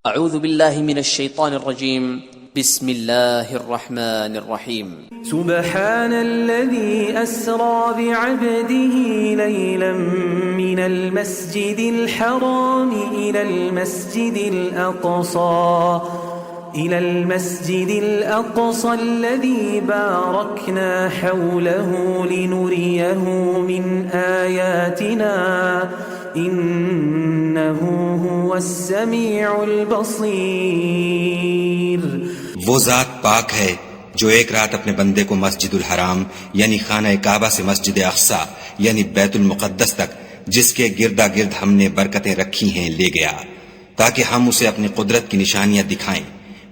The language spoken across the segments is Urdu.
اعوذ باللہ من الشیطان الرجیم بسم اللہ الرحمن الرحیم سبحان الذي أسرى بعبده ليلا من المسجد الحرام إلى المسجد الأقصى الذي باركنا حوله لنريه من آياتنا إنه هو السميع البصير. وہ ذات پاک ہے جو ایک رات اپنے بندے کو مسجد الحرام یعنی خانہ کعبہ سے مسجد اقصی یعنی بیت المقدس تک جس کے گردا گرد ہم نے برکتیں رکھی ہیں لے گیا تاکہ ہم اسے اپنی قدرت کی نشانیاں دکھائیں.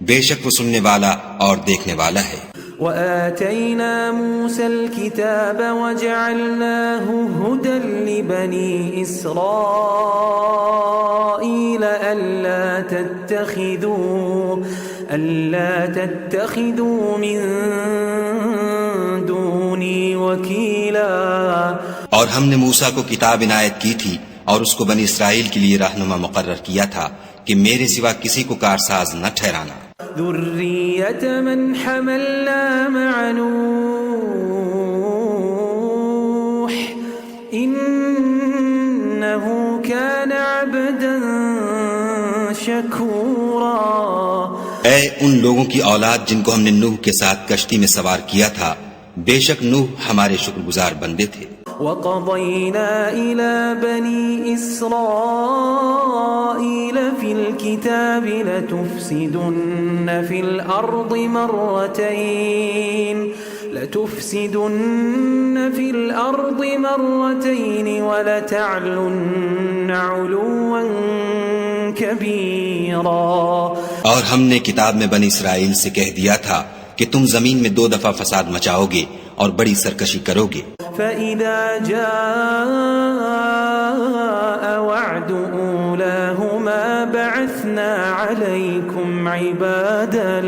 بے شک وہ سننے والا اور دیکھنے والا ہے. وآتينا موسى الكتاب وجعلناه هدى لبني إسرائيل ألا تتخذوا من دوني وكيلا. اور ہم نے موسیٰ کو کتاب عنایت کی تھی اور اس کو بنی اسرائیل کے لیے رہنما مقرر کیا تھا کہ میرے سوا کسی کو کارساز نہ ٹھہرانا. ذرية من حملنا مع نوح إنه كان عبدا شكورا. اے ان لوگوں کی اولاد جن کو ہم نے نوح کے ساتھ کشتی میں سوار کیا تھا بے شک نوح ہمارے شکر گزار بندے تھے. وَقَضَيْنَا إِلَى بَنِي إِسْرَائِيلَ فِي الْكِتَابِ لَتُفْسِدُنَّ فِي الْأَرْضِ مَرَّتَيْنِ وَلَتَعْلُنَّ عُلُوًّا كَبِيرًا. اور ہم نے کتاب میں بنی اسرائیل سے کہہ دیا تھا کہ تم زمین میں 2 دفعہ فساد مچاؤ گے اور بڑی سرکشی کرو گے. فَإِذَا جَاءَ وَعْدُ أُولَاهُمَا بَعَثْنَا عَلَيْكُمْ عِبَادًا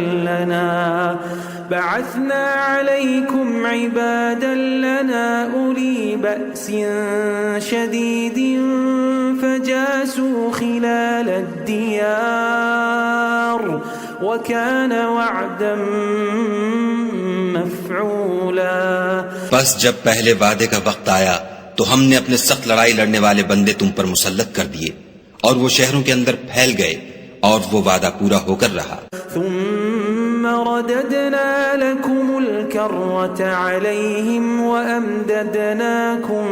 لَنَا أُولِي بَأْسٍ شَدِيدٍ فَجَاسُوا خِلَالَ الدِّيَارِ وَكَانَ وَعْدًا مفعولا. بس جب پہلے وعدے کا وقت آیا تو ہم نے اپنے سخت لڑائی لڑنے والے بندے تم پر مسلط کر دیے اور وہ شہروں کے اندر پھیل گئے اور وہ وعدہ پورا ہو کر رہا. ثم رددنا لكم الكرة عليهم وأمددناكم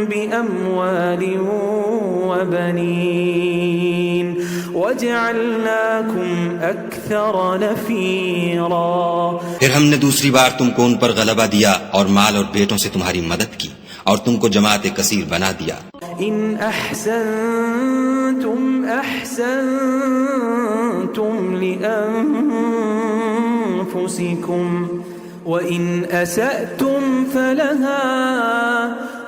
بأموال وبنين وجعلناكم أكثر نفيرا. پھر ہم نے دوسری بار تم کو ان پر غلبہ دیا اور مال اور بیٹوں سے تمہاری مدد کی اور تم کو جماعت کثیر بنا دیا. ان احسنتم احسنتم لانفسكم وان اسأتم فلها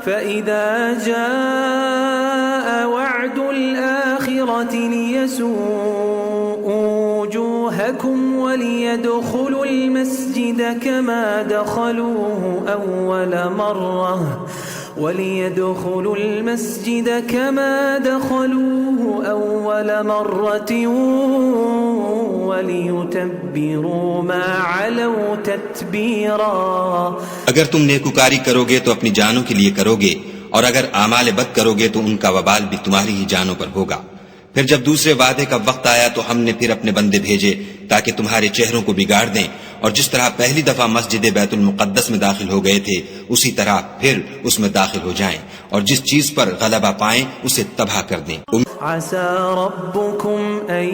فاذا جاء وعد الاخرة ليسوءوا وجوهكم وليدخلوا المسجد كما دخلوه أول مرة وليتبروا ما علوا تتبيرا. اگر تم نیکوکاری کرو گے تو اپنی جانوں کے لیے کرو گے اور اگر اعمال بد کرو گے تو ان کا وبال بھی تمہاری ہی جانوں پر ہوگا. پھر جب دوسرے وعدے کا وقت آیا تو ہم نے پھر اپنے بندے بھیجے تاکہ تمہارے چہروں کو بگاڑ دیں اور جس طرح پہلی دفعہ مسجد بیت المقدس میں داخل ہو گئے تھے اسی طرح پھر اس میں داخل ہو جائیں اور جس چیز پر غلبہ پائیں اسے تباہ کر دیں. عسى ربكم أن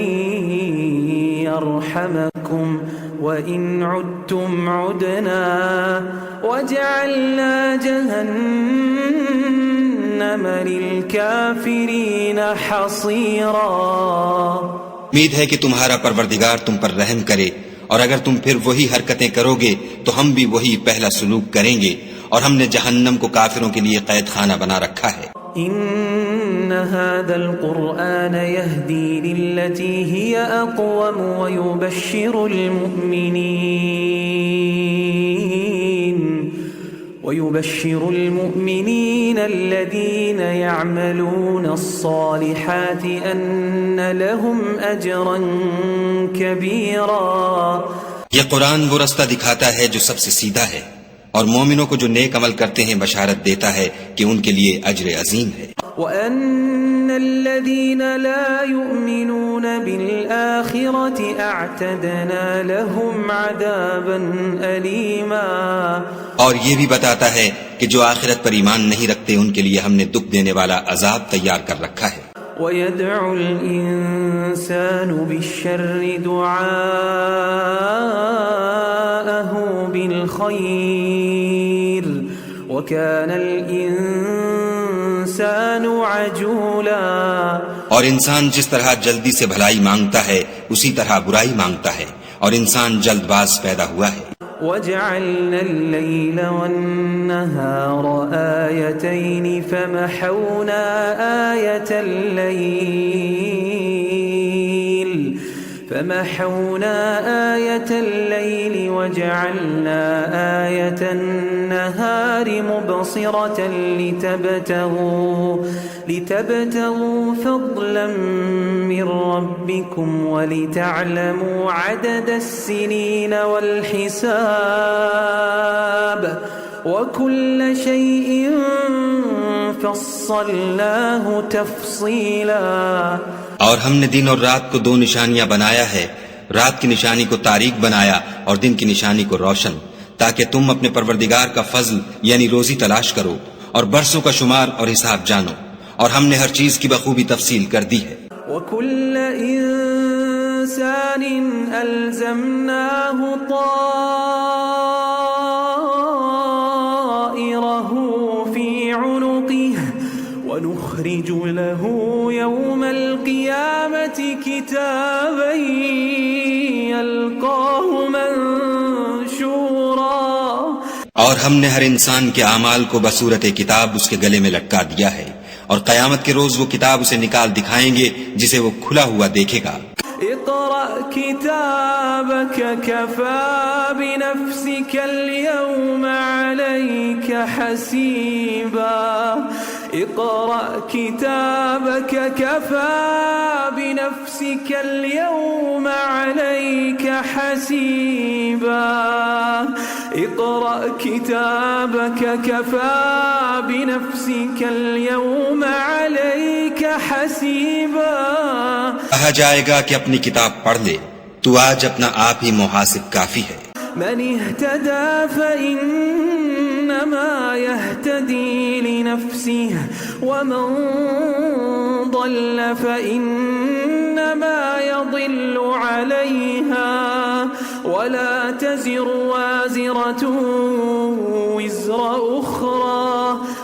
يرحمكم وإن عدتم عدنا وجعلنا جهنم للكافرين حصيرا. امید ہے کہ تمہارا پروردگار تم پر رحم کرے اور اگر تم پھر وہی حرکتیں کرو گے تو ہم بھی وہی پہلا سلوک کریں گے اور ہم نے جہنم کو کافروں کے لیے قید خانہ بنا رکھا ہے. ان هذا القرآن يهدي للتي هي اقوم ويبشر المؤمنين الذين يعملون الصالحات أن لهم أجرا كبيرا. یہ قرآن وہ رستہ دکھاتا ہے جو سب سے سیدھا ہے، اور مومنوں کو جو نیک عمل کرتے ہیں بشارت دیتا ہے کہ ان کے لیے اجر عظیم ہے. وَأَنَّ الَّذِينَ لَا يُؤْمِنُونَ بِالْآخِرَةِ أَعْتَدْنَا لَهُمْ عَذَابًا أَلِيمًا. اور یہ بھی بتاتا ہے کہ جو آخرت پر ایمان نہیں رکھتے ان کے لیے ہم نے دکھ دینے والا عذاب تیار کر رکھا ہے. وَيَدْعُ الْإِنسَانُ بِالشَّرِّ دُعَاءَهُ بِالْخَيْرِ وَكَانَ الْإِنسَانُ عَجُولًا. اور انسان جس طرح جلدی سے بھلائی مانگتا ہے اسی طرح برائی مانگتا ہے، اور انسان جلد باز پیدا ہوا ہے. وَجَعَلْنَا اللَّيْلَ وَالنَّهَارَ آيَتَيْنِ فَمَحَوْنَا آيَةَ اللَّيْلِ وَجَعَلْنَا آيَةَ النَّهَارِ مُبْصِرَةً لِتَبْتَغُوا فَضْلًا مِّن رَّبِّكُمْ وَلِتَعْلَمُوا عَدَدَ السِّنِينَ وَالْحِسَابَ وَكُلَّ شَيْءٍ فَصَّلْنَاهُ تَفْصِيلًا. اور ہم نے دن اور رات کو دو نشانیاں بنایا ہے، رات کی نشانی کو تاریک بنایا اور دن کی نشانی کو روشن، تاکہ تم اپنے پروردگار کا فضل یعنی روزی تلاش کرو اور برسوں کا شمار اور حساب جانو، اور ہم نے ہر چیز کی بخوبی تفصیل کر دی ہے. وَكُلَّ إِنسَانٍ أَلْزَمْنَاهُ طَائِرَهُ فِي عُنُقِهِ وَنُخْرِجُ لَهُ يَوْمَ الْقِيَامَةِ كِتَابًا يَلْقَاهُ مَنشُورًا. اور ہم نے ہر انسان کے اعمال کو بصورت کتاب اس کے گلے میں لٹکا دیا ہے، اور قیامت کے روز وہ کتاب اسے نکال دکھائیں گے جسے وہ کھلا ہوا دیکھے گا. اقرأ كتابك كفى بنفسك اليوم عليك حسيبا. اقرأ كتابك كفى بنفسك اليوم عليك حسيبا. اقرأ كتابك كفى بنفسك اليوم عليك حسيبا. کہا جائے گا کہ اپنی کتاب پڑھ لے، تو آج اپنا آپ ہی محاسب کافی ہے. من اهتدى فإنما يهتدي لنفسه ومن ضل فإنما يضل عليها ولا تزر وازرة وزر أخرى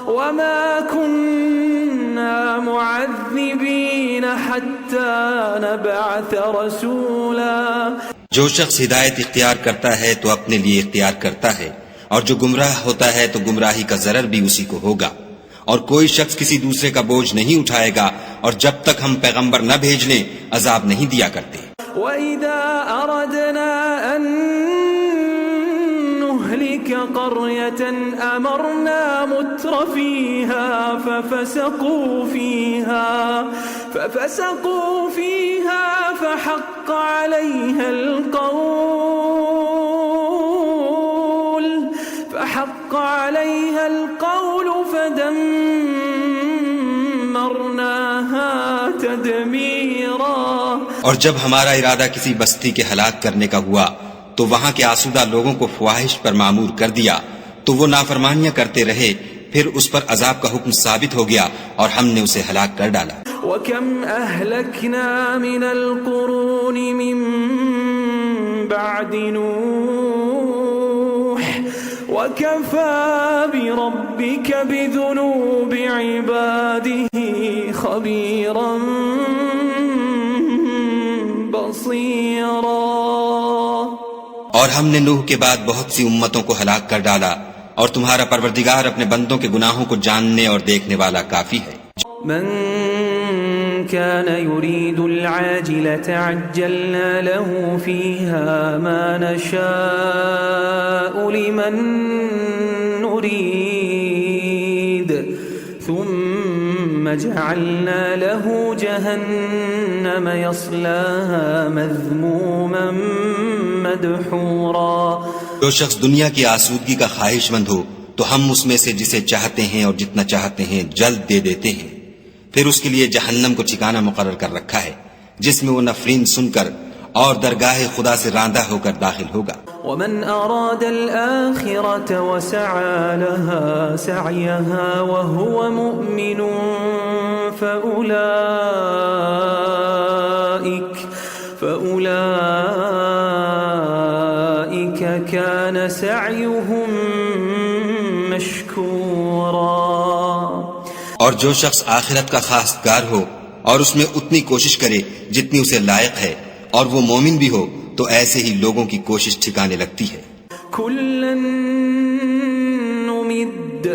وما كنا معذبين حتى نبعث رسولا. جو شخص ہدایت اختیار کرتا ہے تو اپنے لیے اختیار کرتا ہے، اور جو گمراہ ہوتا ہے تو گمراہی کا ضرر بھی اسی کو ہوگا، اور کوئی شخص کسی دوسرے کا بوجھ نہیں اٹھائے گا، اور جب تک ہم پیغمبر نہ بھیج لیں عذاب نہیں دیا کرتے. وَإِذَا أَرَدْنَا أَن نُهْلِكَ قَرْيَةً أَمَرْنَا مُتْرَ فِيهَا فَفَسَقُوا فِيهَا فَحَقَّ عَلَيْهَا الْقَوْلُ فَدَمَّرْنَاهَا تَدْمِيرًا. اور جب ہمارا ارادہ کسی بستی کے ہلاک کرنے کا ہوا تو وہاں کے آسودہ لوگوں کو فواحش پر معمور کر دیا، تو وہ نافرمانیاں کرتے رہے، پھر اس پر عذاب کا حکم ثابت ہو گیا اور ہم نے اسے ہلاک کر ڈالا. وَكَمْ أَهْلَكْنَا مِنَ الْقُرُونِ مِنْ بَعْدِ نُوحٍ وَكَفَى بِرَبِّكَ بِذُنُوبِ عِبَادِهِ خَبِيرًا بَصِيرًا. اور ہم نے نوح کے بعد بہت سی امتوں کو ہلاک کر ڈالا، اور تمہارا پروردگار اپنے بندوں کے گناہوں کو جاننے اور دیکھنے والا کافی ہے. من كان يريد العاجلة عجلنا له فيها ما نشاء لمن نريد ثم جعلنا له جهنم يصلاها مذموما مدحورا. جو شخص دنیا کی آسودگی کا خواہش مند ہو تو ہم اس میں سے جسے چاہتے ہیں اور جتنا چاہتے ہیں جلد دے دیتے ہیں. پھر اس کے لیے جہنم کو ٹھکانہ مقرر کر رکھا ہے جس میں وہ نفرین سن کر اور درگاہ خدا سے راندہ ہو کر داخل ہوگا. ومن أراد الآخرة وسعى لها سعيها وهو مؤمن فأولئك كان سعيهم مشكورا. اور جو شخص آخرت کا خواستگار ہو اور اس میں اتنی کوشش کرے جتنی اسے لائق ہے اور وہ مومن بھی ہو تو ایسے ہی لوگوں کی کوشش ٹھکانے لگتی ہے. كلا نمد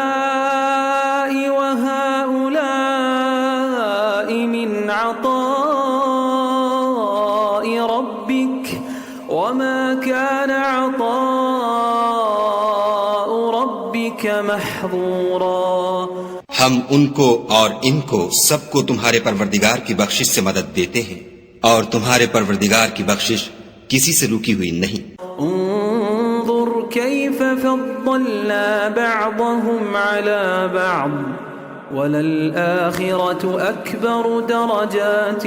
هؤلاء وهؤلاء من عطاء ربك وما كان عطاء ربك محظورا. ہم ان کو اور ان کو سب کو تمہارے پروردگار کی بخشش سے مدد دیتے ہیں اور تمہارے پروردگار کی بخشش کسی سے رکی ہوئی نہیں. انظر كيف فضلنا بعضهم على بعض وللآخرة أكبر درجات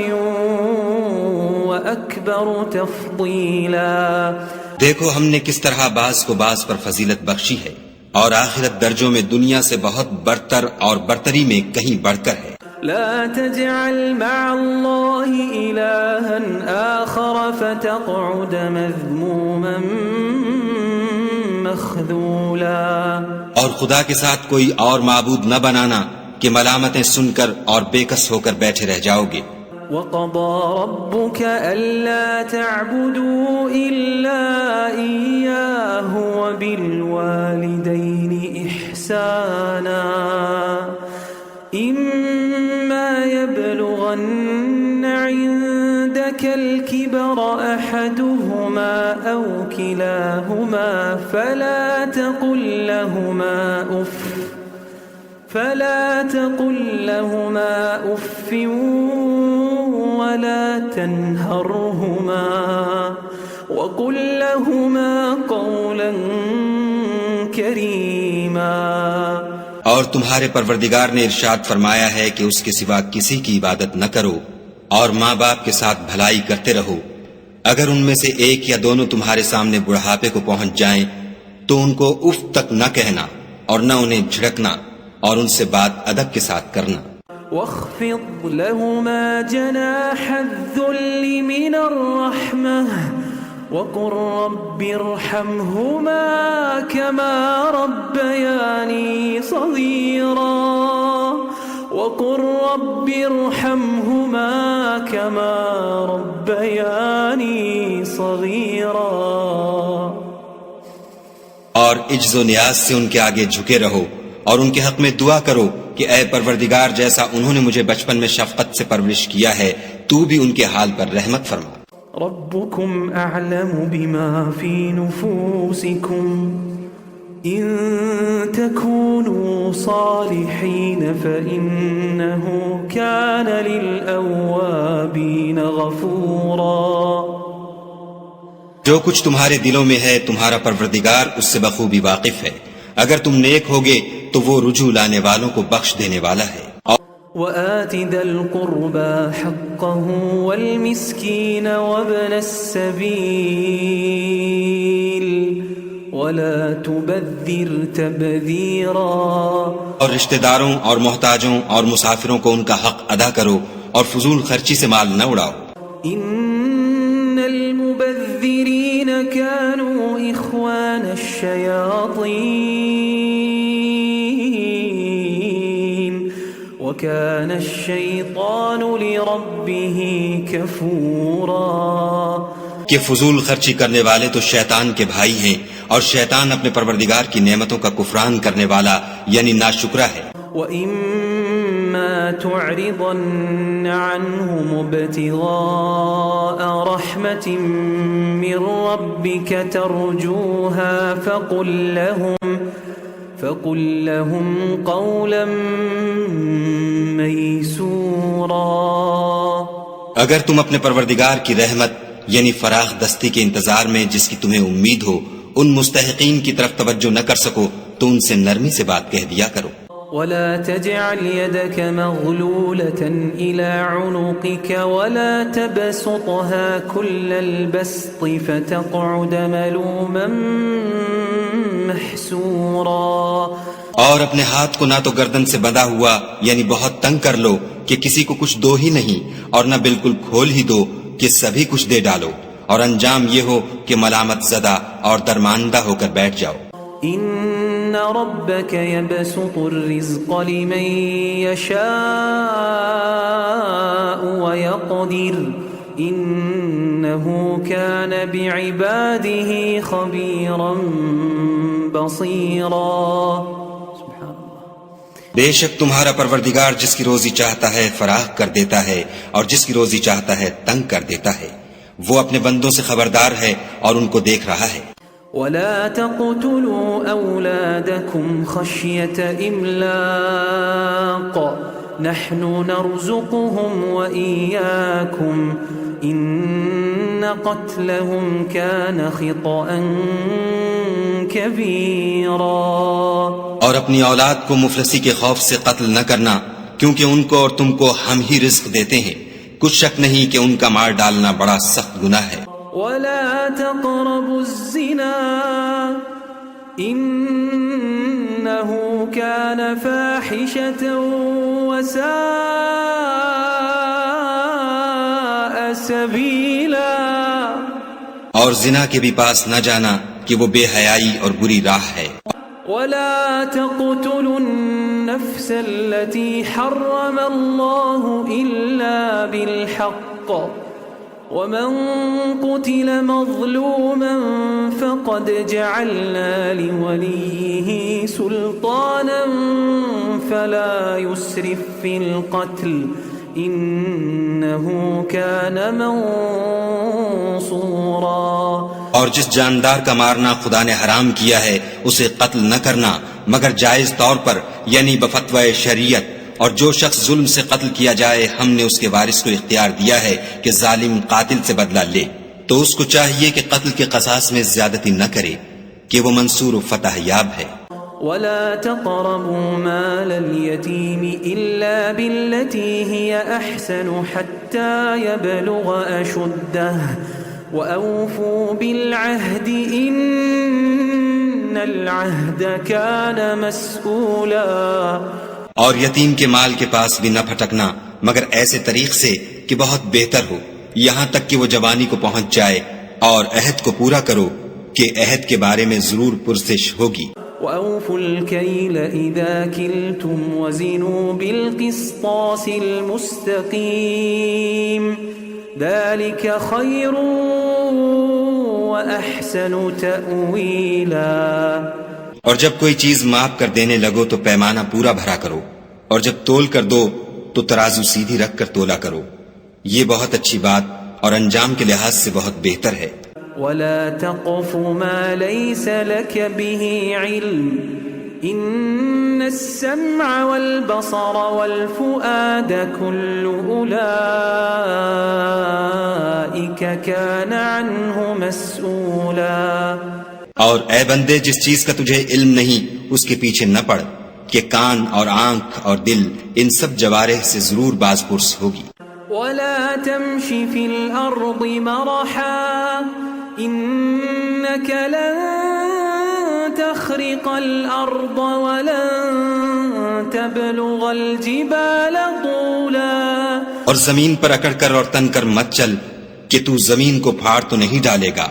وأكبر تفضيلا. دیکھو ہم نے کس طرح بعض کو بعض پر فضیلت بخشی ہے اور آخرت درجوں میں دنیا سے بہت برتر اور برتری میں کہیں بڑھ کر ہے. لا تجعل مع الله إلها آخر فتقعد مذموما مخذولا. اور خدا کے ساتھ کوئی اور معبود نہ بنانا کہ ملامتیں سن کر اور بے کس ہو کر بیٹھے رہ جاؤ گے. وقضى ربك ألا تعبدوا إلا إياه وبالوالدين إحسانا إما يبلغن عندك الكبر أحدهما أو كلاهما فلا تقل لهما أف ولا تنهرهما وقل لهما قولا كريما. اور تمہارے پروردگار نے ارشاد فرمایا ہے کہ اس کے سوا کسی کی عبادت نہ کرو اور ماں باپ کے ساتھ بھلائی کرتے رہو. اگر ان میں سے ایک یا دونوں تمہارے سامنے بڑھاپے کو پہنچ جائیں تو ان کو اف تک نہ کہنا اور نہ انہیں جھڑکنا اور ان سے بات ادب کے ساتھ کرنا. واخفض لهما جناح الذل من الرحمة وقل رب ارحمهما كما ربياني صغيرا وقل رب ارحمهما كما ربياني صغيرا. اور عجز و نیاز سے ان کے آگے جھکے رہو اور ان کے حق میں دعا کرو کہ اے پروردگار جیسا انہوں نے مجھے بچپن میں شفقت سے پرورش کیا ہے تو بھی ان کے حال پر رحمت فرما. ربكم أعلم بما في نفوسكم إن تكونوا صالحين فإنه كان للأوابين غفورا. جو کچھ تمہارے دلوں میں ہے تمہارا پروردگار اس سے بخوبی واقف ہے. اگر تم نیک ہوگے تو وہ رجوع لانے والوں کو بخش دینے والا ہے. وآت ذا القربى حقه والمسكين وابن السبيل ولا تبذر تبذيرا. اور رشتہ داروں اور محتاجوں اور مسافروں کو ان کا حق ادا کرو اور فضول خرچی سے مال نہ اڑاؤ. ان المبذرين كانوا اخوان الشياطين وكان الشيطان لربه كفورا. کہ فضول خرچی کرنے والے تو شیطان کے بھائی ہیں اور شیطان اپنے پروردگار کی نعمتوں کا کفران کرنے والا یعنی ناشکرا ہے. وَإِمَّا تعرضن عنهم ابتغاء رحمة من ربك ترجوها فقل لهم قولا ميسورا. اگر تم اپنے پروردگار کی رحمت یعنی فراخ دستی کے انتظار میں جس کی تمہیں امید ہو ان مستحقین کی طرف توجہ نہ کر سکو تو ان سے نرمی سے بات کہہ دیا کرو. ولا تجعل يدك مغلولة إلى عنقك ولا تبسطها كل البسط فتقعد ملوما محسورا. اور اپنے ہاتھ کو نہ تو گردن سے بندھا ہوا یعنی بہت تنگ کر لو کہ کسی کو کچھ دو ہی نہیں، اور نہ بالکل کھول ہی دو کہ سبھی کچھ دے ڈالو، اور انجام یہ ہو کہ ملامت زدہ اور درماندہ ہو کر بیٹھ جاؤ. ان ربك يبسط الرزق لمن يشاء ويقدر انه كان بعباده خبيرا بصيرا. بے شک تمہارا پروردگار جس کی روزی چاہتا ہے فراخ کر دیتا ہے اور جس کی روزی چاہتا ہے تنگ کر دیتا ہے. وہ اپنے بندوں سے خبردار ہے اور ان کو دیکھ رہا ہے. ولا تقتلوا أولادكم خشية إملاق نحن نرزقهم وإياكم إن قتلهم كان خطأ كبيرا. اور اپنی اولاد کو مفلسی کے خوف سے قتل نہ کرنا کیونکہ ان کو اور تم کو ہم ہی رزق دیتے ہیں. کچھ شک نہیں کہ ان کا مار ڈالنا بڑا سخت گناہ ہے. ولا تقربوا الزنا إنه كان فاحشة وساء سبيلا. اور زنا کے بھی پاس نہ جانا کہ وہ بے حیائی اور بری راہ ہے. ولا تقتلوا النفس التي حرم الله إلا بالحق ومن قتل مظلوما فقد جعلنا لوليه سلطانا فلا يسرف في القتل إنه كان منصورا. اور جس جاندار کا مارنا خدا نے حرام کیا ہے اسے قتل نہ کرنا مگر جائز طور پر یعنی بفتوی شریعت. اور جو شخص ظلم سے قتل کیا جائے ہم نے اس کے وارث کو اختیار دیا ہے کہ ظالم قاتل سے بدلہ لے، تو اس کو چاہیے کہ قتل کے قصاص میں زیادتی نہ کرے کہ وہ منصور و فتح یاب ہے. ولا تقربوا مال اليتيم إلا بالتي هي أحسن حتى يبلغ أشده وأوفوا بالعهد إن العهد كان مسؤولا. اور یتیم کے مال کے پاس بھی نہ پھٹکنا مگر ایسے طریق سے کہ بہت بہتر ہو یہاں تک کہ وہ جوانی کو پہنچ جائے، اور عہد کو پورا کرو کہ عہد کے بارے میں ضرور پرسش ہوگی. وَأَوْفُوا الْكَيْلَ إِذَا كِلْتُمْ وَزِنُوا بِالْقِسْطَاسِ الْمُسْتَقِيمِ ذَلِكَ خَيْرٌ وَأَحْسَنُ تَأْوِيلًا. اور جب کوئی چیز ماپ کر دینے لگو تو پیمانہ پورا بھرا کرو، اور جب تول کر دو تو ترازو سیدھی رکھ کر تولا کرو. یہ بہت اچھی بات اور انجام کے لحاظ سے بہت بہتر ہے. ولا تقف ما ليس لك به علم إن السمع والبصر والفؤاد كل أولئك كان عنه مسؤولا. اور اے بندے جس چیز کا تجھے علم نہیں اس کے پیچھے نہ پڑ کہ کان اور آنکھ اور دل ان سب جوارح سے ضرور باز پرس ہوگی. ولا تمش في الأرض مرحا إنك لن تخرق الأرض ولن تبلغ الجبال طولا. اور زمین پر اکڑ کر اور تن کر مت چل کہ تو زمین کو پھاڑ تو نہیں ڈالے گا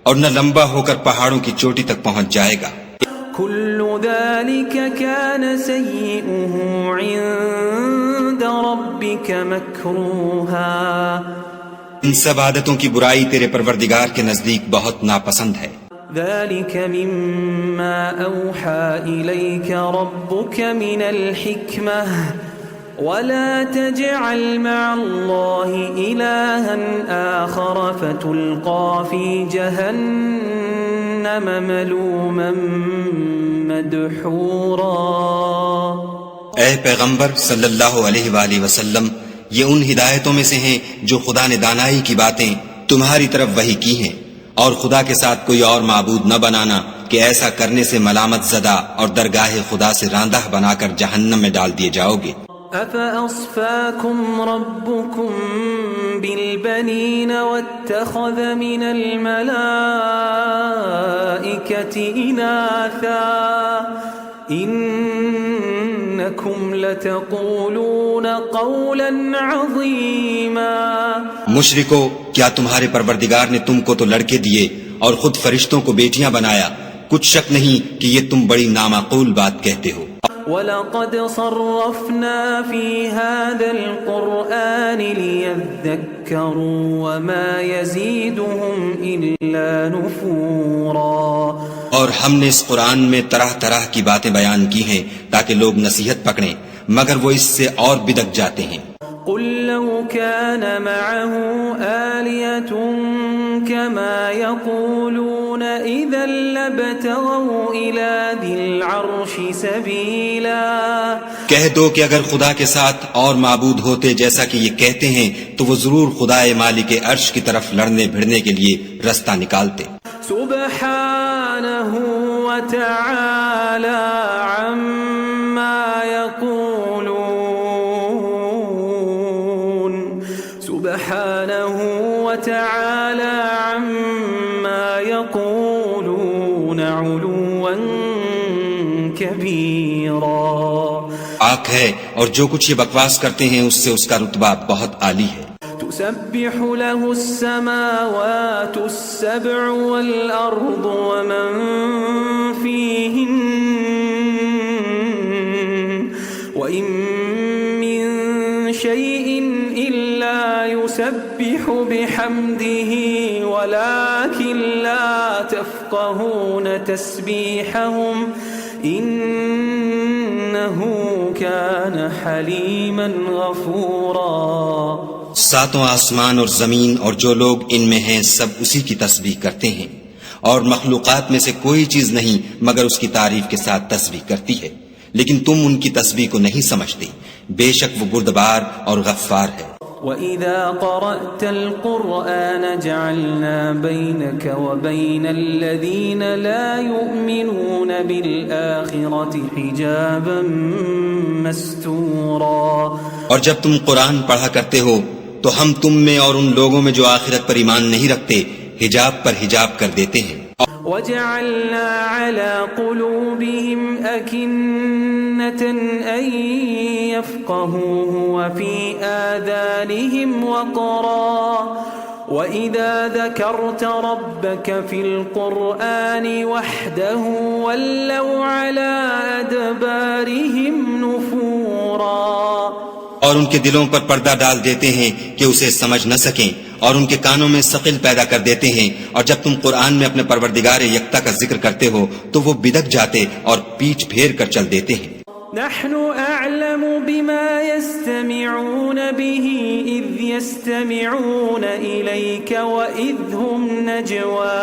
اور نہ لمبا ہو کر پہاڑوں کی چوٹی تک پہنچ جائے گا. كل ذلك كان سيئه عند ربك مكروها. ان سب عادتوں کی برائی تیرے پروردگار کے نزدیک بہت ناپسند ہے. ذلك مما أوحى إليك ربك من الحكمة ولا تجعل مع الله إلها آخر فتلقى في جهنم ملوما مدحورا۔ اے پیغمبر صلی اللہ علیہ وآلہ وسلم، یہ ان ہدایتوں میں سے ہیں جو خدا نے دانائی کی باتیں تمہاری طرف وحی کی ہیں، اور خدا کے ساتھ کوئی اور معبود نہ بنانا کہ ایسا کرنے سے ملامت زدہ اور درگاہ خدا سے راندہ بنا کر جہنم میں ڈال دیے جاؤ گے۔ أَفَأَصْفَاكُمْ رَبُّكُمْ بِالْبَنِينَ وَاتَّخَذَ مِنَ الْمَلَائِكَةِ إِنَاثًا إِنَّكُمْ لَتَقُولُونَ قَوْلًا عَظِيمًا۔ مشرکو، کیا تمہارے پروردگار نے تم کو تو لڑکے دیے اور خود فرشتوں کو بیٹیاں بنایا؟ کچھ شک نہیں کہ یہ تم بڑی نامعقول بات کہتے ہو۔ وَلَقَدْ صَرَّفْنَا فِي هَذَا الْقُرْآنِ لِيَذَّكَّرُوا وَمَا يَزِيدُهُمْ إِلَّا نُفُورًا۔ اور ہم نے اس قرآن میں طرح طرح کی باتیں بیان کی ہیں تاکہ لوگ نصیحت پکڑیں، مگر وہ اس سے اور بدک جاتے ہیں۔ قُلْ لَوْ كَانَ مَعَهُ آلِيَةٌ كَمَا يَقُولُونَ إِذًا لَابْتَغَوْا إِلَى ذِي الْعَرْشِ سَبِيلًا۔ کہہ دو کہ اگر خدا کے ساتھ اور معبود ہوتے جیسا کہ یہ کہتے ہیں تو وہ ضرور خدائے مالک عرش کی طرف لڑنے بھڑنے کے لیے رستہ نکالتے۔ سبحانہ وتعالی عما يقولون، سبحانہ وتعالی عما يقولون علوا کبیرا۔ آنکھ ہے اور جو کچھ یہ بکواس کرتے ہیں اس سے اس کا رتبہ بہت عالی ہے۔ تسبح له السماوات السبع والأرض ومن فيهن وإن من شيء إلا يسبح بحمده ولكن لا تفقهون تسبيحهم إنه كان حليما غفورا۔ ساتوں آسمان اور زمین اور جو لوگ ان میں ہیں سب اسی کی تسبیح کرتے ہیں، اور مخلوقات میں سے کوئی چیز نہیں مگر اس کی تعریف کے ساتھ تسبیح کرتی ہے، لیکن تم ان کی تسبیح کو نہیں سمجھتے، بے شک وہ بردبار اور غفار ہے۔ وَإِذَا قَرَأْتَ الْقُرْآنَ جَعَلْنَا بَيْنَكَ وَبَيْنَ الَّذِينَ لَا يُؤْمِنُونَ بِالْآخِرَةِ حِجَابًا مَسْتُورًا۔ اور جب تم قرآن پڑھا کرتے ہو تو ہم تم میں اور ان لوگوں میں جو آخرت پر ایمان نہیں رکھتے حجاب پر حجاب کر دیتے ہیں۔ وَجَعَلْنَا عَلَى قُلُوبِهِمْ أَكِنَّةً أَن يَفْقَهُوهُ وَفِي آذَانِهِمْ وَقْرًا وَإِذَا ذَكَرْتَ رَبَّكَ فِي الْقُرْآنِ وَحْدَهُ وَلَّوْا عَلَى أَدْبَارِهِمْ نُفُورًا۔ اور ان کے دلوں پر پردہ ڈال دیتے ہیں کہ اسے سمجھ نہ سکیں، اور ان کے کانوں میں ثقل پیدا کر دیتے ہیں، اور جب تم قرآن میں اپنے پروردگار یکتا کا ذکر کرتے ہو تو وہ بدک جاتے اور پیچھ پھیر کر چل دیتے ہیں۔ نحن أعلم بما يستمعون به إذ يستمعون إليك وإذ هم نجوى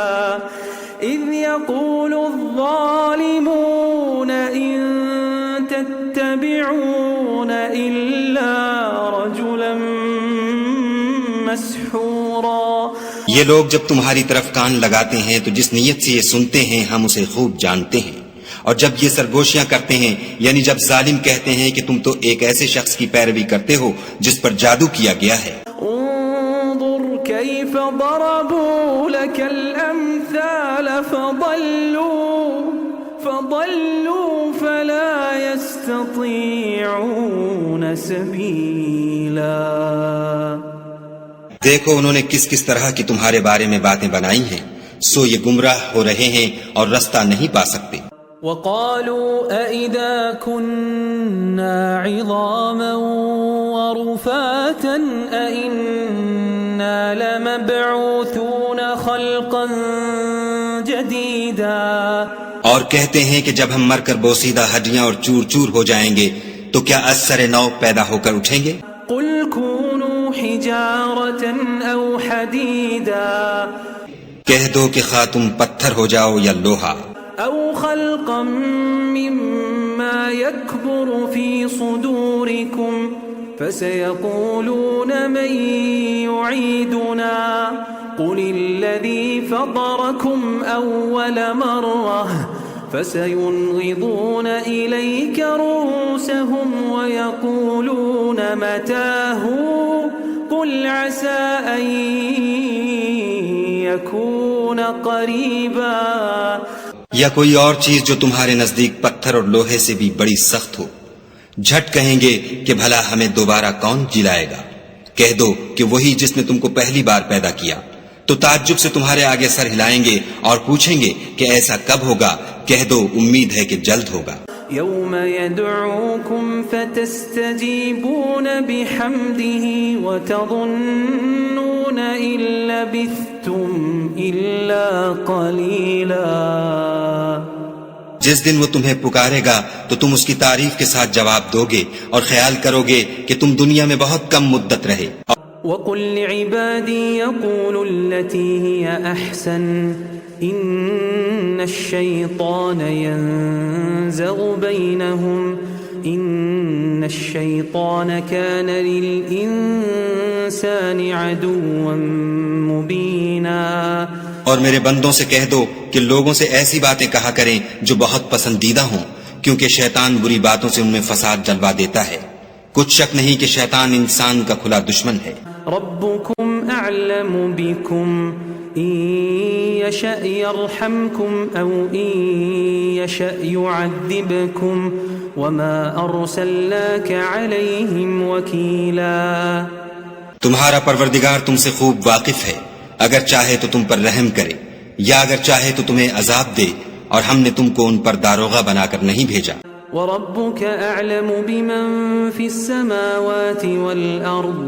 إذ يقول الظالمون إن تتبعون إلا رجلا مسحورا۔ یہ لوگ جب تمہاری طرف کان لگاتے ہیں تو جس نیت سے یہ سنتے ہیں ہم اسے خوب جانتے ہیں، اور جب یہ سرگوشیاں کرتے ہیں یعنی جب ظالم کہتے ہیں کہ تم تو ایک ایسے شخص کی پیروی کرتے ہو جس پر جادو کیا گیا ہے۔ انظر كيف ضربوا لك الأمثال فضلوا فلا يستطيعون سبيلا۔ دیکھو انہوں نے کس کس طرح کی تمہارے بارے میں باتیں بنائی ہیں، سو یہ گمراہ ہو رہے ہیں اور رستہ نہیں پا سکتے۔ وَقَالُوا أَإِذَا كُنَّا عِظَامًا وَرُفَاتًا أَإِنَّا لَمَبْعُوثُونَ خَلْقًا جَدِيدًا۔ اور کہتے ہیں کہ جب ہم مر کر بوسیدہ ہڈیاں اور چور چور ہو جائیں گے تو کیا اثر نو پیدا ہو کر اٹھیں گے؟ قل كونوا حجارة أو حديدا کہہ دو کہ خواہ تم پتھر ہو جاؤ یا لوہا، أو خلقا مما يكبر في صدوركم فسيقولون من يعيدنا قل الذي فطركم أول مرة فسينغضون إليك رؤوسهم ويقولون متاه قل عسى أن يكون قريبا. یا کوئی اور چیز جو تمہارے نزدیک پتھر اور لوہے سے بھی بڑی سخت ہو، جھٹ کہیں گے کہ بھلا ہمیں دوبارہ کون جلائے گا؟ کہہ دو کہ وہی جس نے تم کو پہلی بار پیدا کیا. تو تعجب سے تمہارے آگے سر ہلائیں گے اور پوچھیں گے کہ ایسا کب ہوگا؟ کہہ دو امید ہے کہ جلد ہوگا. يوم يدعوكم فتستجيبون بحمده وتظنون إن لبثتم إلا قليلا. جس دن وہ تمہیں پکارے گا تو تم اس کی تعریف کے ساتھ جواب دو گے اور خیال کرو گے کہ تم دنیا میں بہت کم مدت رہے. وقل لعبادي يقولوا التي هي أحسن إن الشيطان ينزغ بينهم إن الشيطان كان للإنسان عدوا مبينا. اور میرے بندوں سے کہہ دو کہ لوگوں سے ایسی باتیں کہا کریں جو بہت پسندیدہ ہوں، کیونکہ شیطان بری باتوں سے ان میں فساد جلوا دیتا ہے. کچھ شک نہیں کہ شیطان انسان کا کھلا دشمن ہے. ربكم أعلم بكم إن يشأ يرحمكم أو إن يشأ يعذبكم وما أرسلناك عليهم وكيلا. تمہارا پروردگار تم سے خوب واقف ہے، اگر چاہے تو تم پر رحم کرے یا اگر چاہے تو تمہیں عذاب دے، اور ہم نے تم کو ان پر داروغہ بنا کر نہیں بھیجا. وربك أعلم بمن في السماوات والأرض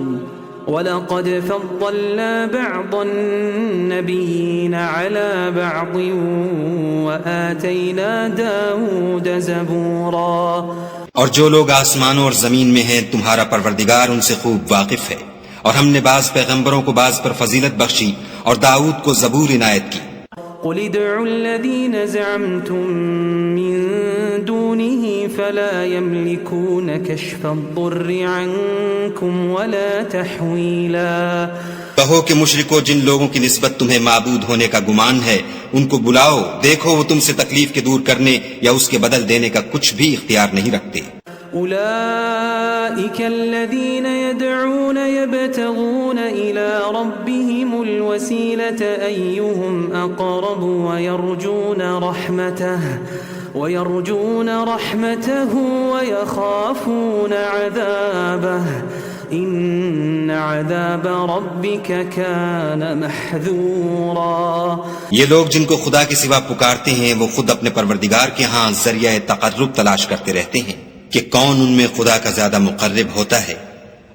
وَلَقَدْ فَضَّلْنَا بَعْضَ النَّبِيِّينَ عَلَى بَعْضٍ وَآتَيْنَا دَاوُودَ زَبُورًا. اور جو لوگ آسمانوں اور زمین میں ہیں تمہارا پروردگار ان سے خوب واقف ہے، اور ہم نے بعض پیغمبروں کو بعض پر فضیلت بخشی اور داؤد کو زبور عنایت کی. قل ادعوا الذين زعمتم من دونه فلا يملكون كشف الضر عنكم ولا تحويلا. کہو کہ مشرکو، جن لوگوں کی نسبت تمہیں معبود ہونے کا گمان ہے ان کو بلاؤ، دیکھو وہ تم سے تکلیف کے دور کرنے یا اس کے بدل دینے کا کچھ بھی اختیار نہیں رکھتے. أولئك الذين يدعون يبتغون إلى ربهم الوسيلة أيهم أقرب ويرجون رحمته ويخافون عذابه إن عذاب ربك كان محذورا. یہ لوگ جن کو خدا کے سوا پکارتے ہیں وہ خود اپنے پروردگار کے ہاں ذریعہ تقرب تلاش کرتے رہتے ہیں کہ کون ان میں خدا کا زیادہ مقرب ہوتا ہے،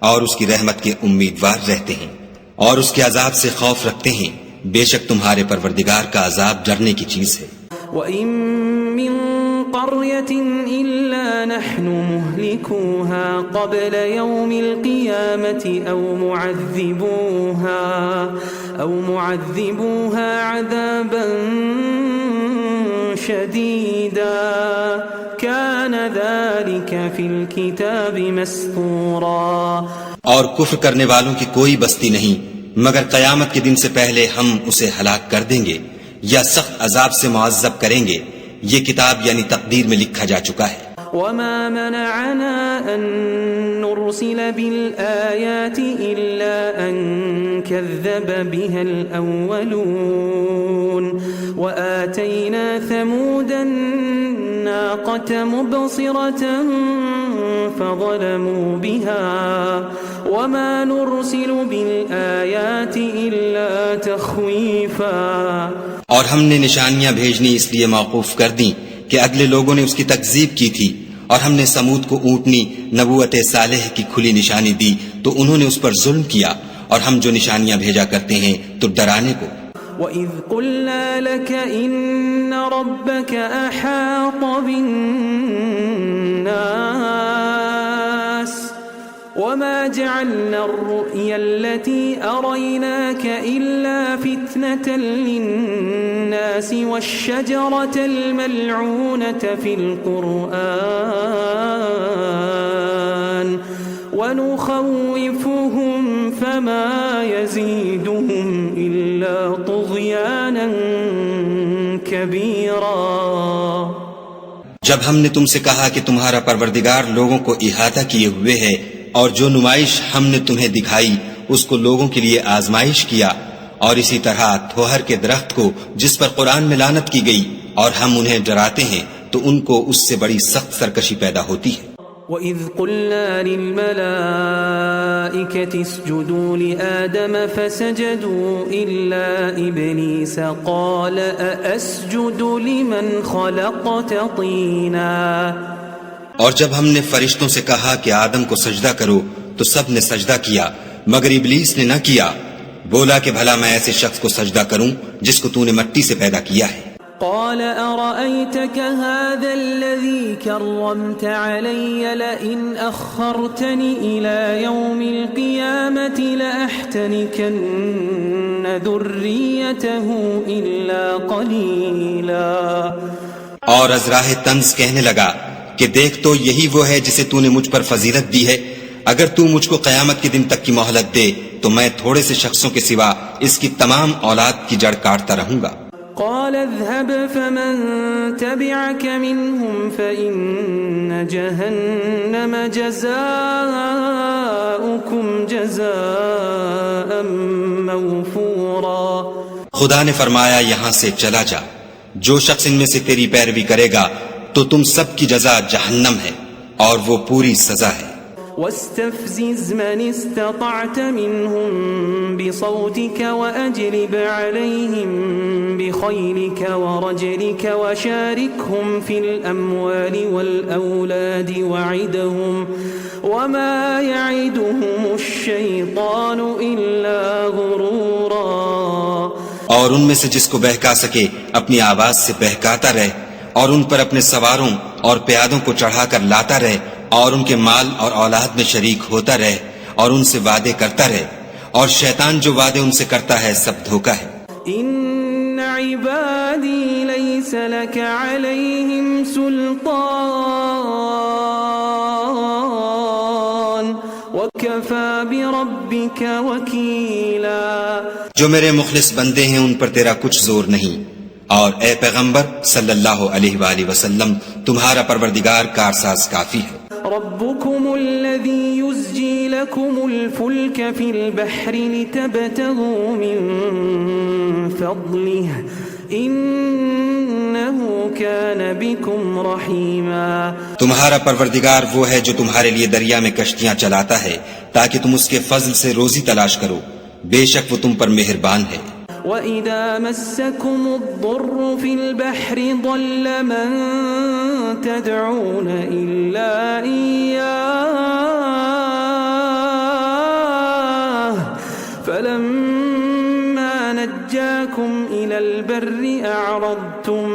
اور اس کی رحمت کے امیدوار رہتے ہیں اور اس کے عذاب سے خوف رکھتے ہیں. بے شک تمہارے پروردگار کا عذاب ڈرنے کی چیز ہے. وَإِن مِّن قَرْيَةٍ إِلَّا نَحْنُ مُهْلِكُوهَا قَبْلَ يَوْمِ الْقِيَامَةِ أَوْ مُعَذِّبُوهَا عَذَابًا شَدِيدًا كَانَ ذَلِكَ فِي الْكِتَابِ مَسْطُورًا. اور کفر کرنے والوں کی کوئی بستی نہیں مگر قیامت کے دن سے پہلے ہم اسے ہلاک کر دیں گے یا سخت عذاب سے معذب کریں گے. یہ کتاب یعنی تقدیر میں لکھا جا چکا ہے. وَمَا مَنَعَنَا أَن نُرْسِلَ بِالْآيَاتِ إِلَّا أَن كَذَّبَ بِهَا الْأَوَّلُونَ وَآتَيْنَا ثَمُودَ النَّاقَةَ مُبْصِرَةً فَظَلَمُوا بِهَا وَمَا نُرْسِلُ بِالْآيَاتِ إِلَّا تَخْوِيفًا. اور ہم نے نشانیاں بھیجنی اس لیے موقوف کر دیں کہ اگلے لوگوں نے اس کی تکذیب کی تھی، اور ہم نے سمود کو اونٹنی نبوت صالح کی کھلی نشانی دی تو انہوں نے اس پر ظلم کیا، اور ہم جو نشانیاں بھیجا کرتے ہیں تو ڈرانے کو. وَإِذْ قُلْنَا لَكَ إِنَّ رَبَّكَ أَحَاطَ بِالنَّاسِ وما جعلنا الرؤيا التي أريناك إلا فتنة للناس والشجرة الملعونة في القرآن ونخوفهم فما يزيدهم إلا طغيانا كبيرا. جب ہم نے تم سے کہا کہ تمہارا پروردگار لوگوں کو احاطہ کیے ہوئے ہے اور جو نمائش ہم نے تمہیں دکھائی اس کو لوگوں کے لیے آزمائش کیا، اور اسی طرح تھوہر کے درخت کو جس پر قرآن میں لعنت کی گئی، اور ہم انہیں ڈراتے ہیں تو ان کو اس سے بڑی سخت سرکشی پیدا ہوتی ہے. وَإِذْ قُلْنَا لِلْمَلَائِكَةِ اسْجُدُوا لِآدَمَ فَسَجَدُوا إِلَّا إِبْلِيسَ قَالَ أَأَسْجُدُ لِمَنْ خَلَقْتَ طِينًا. اور جب ہم نے فرشتوں سے کہا کہ آدم کو سجدہ کرو تو سب نے سجدہ کیا مگر ابلیس نے نہ کیا. بولا کہ بھلا میں ایسے شخص کو سجدہ کروں جس کو تو نے مٹی سے پیدا کیا ہے. قال أرأيتك هذا الذي كرمت علي لئن أخرتني إلى يوم القيامة لأحتنكن ذريته إلا قليلا. اور از راہ طنز کہنے لگا کہ دیکھ تو یہی وہ ہے جسے تو نے مجھ پر فضیلت دی ہے، اگر تو مجھ کو قیامت کے دن تک کی مہلت دے تو میں تھوڑے سے شخصوں کے سوا اس کی تمام اولاد کی جڑ کاٹتا رہوں گا. قال اذهب فمن تبعك منهم فإن جهنم جزاؤكم جزاء موفورا. خدا نے فرمایا یہاں سے چلا جا، جو شخص ان میں سے تیری پیروی کرے گا تو تم سب کی جزا جہنم ہے اور وہ پوری سزا ہے. واستفزز من استطعت منهم بصوتك وأجلب عليهم بخيلك ورجلك وشاركهم في الأموال والأولاد وعدهم وما يعدهم الشيطان إلا غرورا. اور ان میں سے جس کو بہکا سکے اپنی آواز سے بہکاتا رہے، اور ان پر اپنے سواروں اور پیادوں کو چڑھا کر لاتا رہے، اور ان کے مال اور اولاد میں شریک ہوتا رہے، اور ان سے وعدے کرتا رہے، اور شیطان جو وعدے ان سے کرتا ہے سب دھوکہ ہے. ان عبادی لیس لک علیہم سلطان وکفی بربک وکیلا. جو میرے مخلص بندے ہیں ان پر تیرا کچھ زور نہیں، اور اے پیغمبر صلی اللہ علیہ وآلہ وسلم تمہارا پروردگار کارساز کافی ہے. ربكم الذي يزجي لكم الفلك في البحر لتبتغوا من فضله إنه كان بكم رحيما. تمہارا پروردگار وہ ہے جو تمہارے لیے دریا میں کشتیاں چلاتا ہے تاکہ تم اس کے فضل سے روزی تلاش کرو، بے شک وہ تم پر مہربان ہے. وَإِذَا مَسَّكُمُ الضُّرُّ فِي الْبَحْرِ ضَلَّ مَن تَدْعُونَ إِلَّا إِيَّاهُ فَلَمَّا نَجَّاكُمْ إِلَى الْبَرِّ أَعْرَضْتُمْ